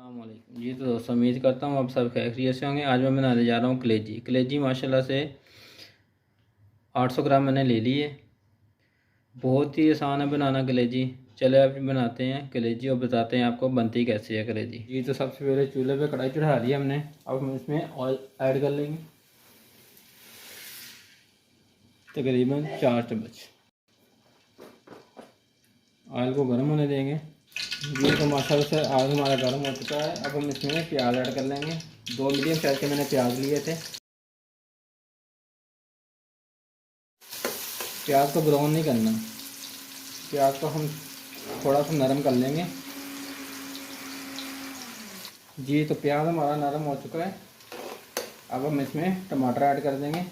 अस्सलाम वालेकुम जी। तो दोस्तों उम्मीद करता हूँ आप सब खैरियत से होंगे। आज मैं बनाने जा रहा हूँ कलेजी माशाल्लाह से 800 ग्राम मैंने ले ली है। बहुत ही आसान है बनाना कलेजी। चले अब बनाते हैं कलेजी और बताते हैं आपको बनती कैसे है कलेजी जी। तो सबसे पहले चूल्हे पे कढ़ाई चढ़ा ली हमने। अब हम इसमें ऑयल ऐड कर लेंगे, तकरीबन 4 चम्मच। ऑयल को गर्म होने देंगे जी। तो माशाल्लाह से आग हमारा गर्म हो चुका है। अब हम इसमें प्याज ऐड कर लेंगे। 2 मीडियम साइज के मैंने प्याज लिए थे। प्याज को ब्राउन नहीं करना, प्याज को हम थोड़ा सा नरम कर लेंगे जी। तो प्याज हमारा नरम हो चुका है। अब हम इसमें टमाटर ऐड कर देंगे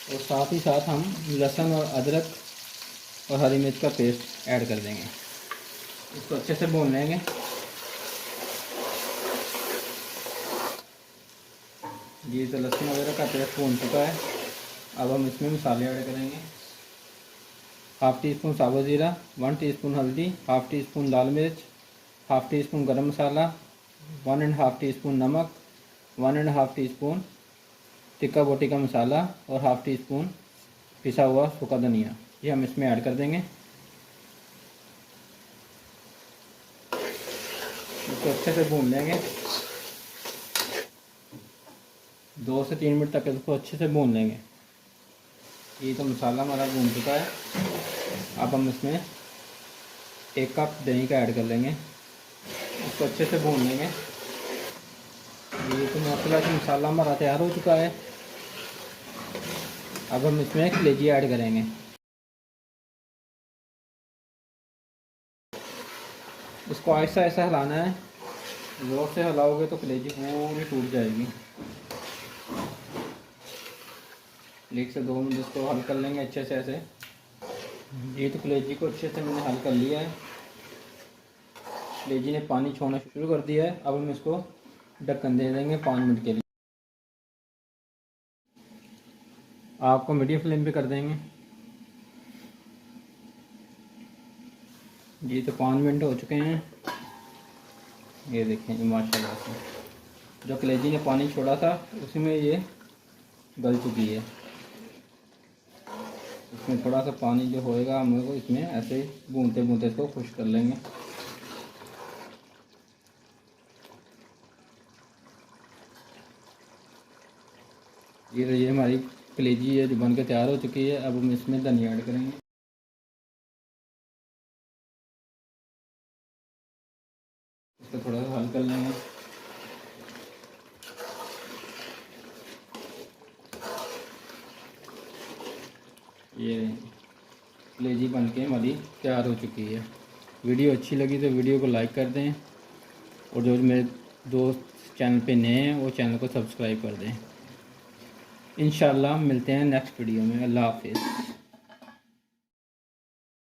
और साथ ही साथ हम लहसुन और अदरक और हरी मिर्च का पेस्ट ऐड कर देंगे। इसको अच्छे से भून लेंगे जी। तो लहसुन वगैरह का पेस्ट भून चुका है। अब हम इसमें मसाले ऐड करेंगे। हाफ़ टी स्पून साबुत ज़ीरा, 1 टीस्पून हल्दी, हाफ़ टी स्पून लाल मिर्च, हाफ़ टी स्पून गरम मसाला, 1.5 टीस्पून नमक, 1.5 टीस्पून टिक्का बोटी का मसाला और हाफ़ टी स्पून पिसा हुआ सूखा धनिया, ये हम इसमें ऐड कर देंगे। इसको अच्छे से भून लेंगे, 2 से 3 मिनट तक इसको अच्छे से भून लेंगे। ये तो मसाला हमारा भून चुका है। अब हम इसमें 1 कप दही का ऐड कर लेंगे। इसको अच्छे से भून लेंगे। ये तो माशाल्लाह से मसाला हमारा तैयार हो चुका है। अब हम इसमें कलेजी ऐड करेंगे। इसको ऐसा ऐसा हिलाना है, ज़ोर से हिलाओगे तो कलेजी पूरी टूट जाएगी। 1 से 2 मिनट इसको हल कर लेंगे अच्छे से ऐसे। ये तो कलेजी को अच्छे से मैंने हल कर लिया है। कलेजी ने पानी छोड़ना शुरू कर दिया है। अब हम इसको ढक्कन दे देंगे 5 मिनट के लिए। आग को मीडियम फ्लेम पे कर देंगे जी। तो 5 मिनट हो चुके हैं। ये देखें माशाल्लाह से जो कलेजी ने पानी छोड़ा था उसी में ये गल चुकी है। इसमें थोड़ा सा पानी जो होएगा हम लोग इसमें ऐसे भूनते भूनते इसको खुश कर लेंगे। ये हमारी कलेजी है जो बन के तैयार हो चुकी है। अब हम इसमें धनिया ऐड करेंगे। इसको थोड़ा सा हल कर लेंगे। ये कलेजी बन के हमारी तैयार हो चुकी है। वीडियो अच्छी लगी तो वीडियो को लाइक कर दें और जो मेरे दोस्त चैनल पे नए हैं वो चैनल को सब्सक्राइब कर दें। इंशाल्लाह मिलते हैं नेक्स्ट वीडियो में। अल्लाह हाफिज़।